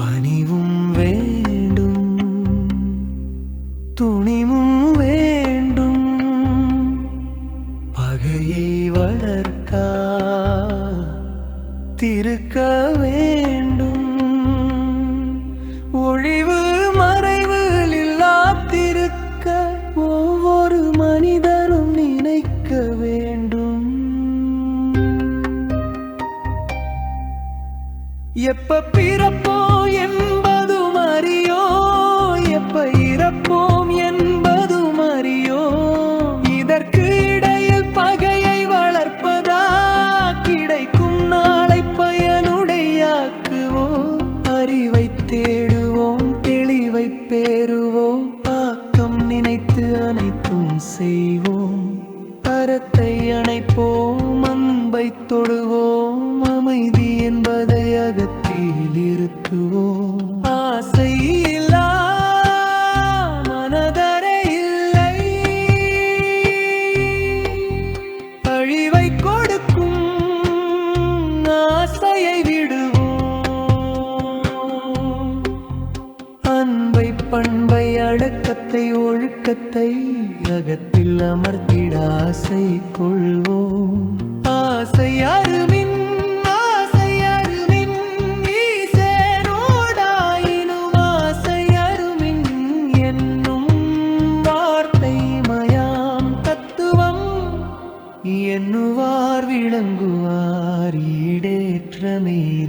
பணிவும் வேண்டும், துணிவும் வேண்டும். பகையை வளர்க்கா திருக்க வேண்டும். ஒழிவு மறைவில் இல்லாதிருக்க ஒவ்வொரு மனிதரும் நினைக்க வேண்டும். எப்ப பிறப்போம் என்பதும் அறியோ, எப்ப இறப்போம் என்பதும் அறியோ. இதற்கு இடையில் பகையை வளர்ப்பதா, கிடைக்கும் நாளை பயனுடையாக்குவோம். அறிவை தேடுவோம், தெளிவை பெறுவோம். ஆக்கம் நினைத்து அனைத்தும் செய்வோம். அறத்தை அணைப்போம், அன்பை தொடுவோம். அமைதி என்பதை அகத்தில் இருத்துவோம். ஆசை இல்லா மனதரை இல்லை, அழிவை கொடுக்கும் ஆசையை விடுவோம். அன்பை பண்பை அடக்கத்தை ஒழுக்கத்தை அகத்தில் அமர்த்திட ஆசை கொள்வோம். ஆசை அருமின் ஆசை அருமின் ஈசேரோடாயினும் ஆசை அருமின் என்னும் வார்த்தை மயாம் தத்துவம் எண்ணுவார் விளங்குவார் ஈடேற்றமெய்துவார்.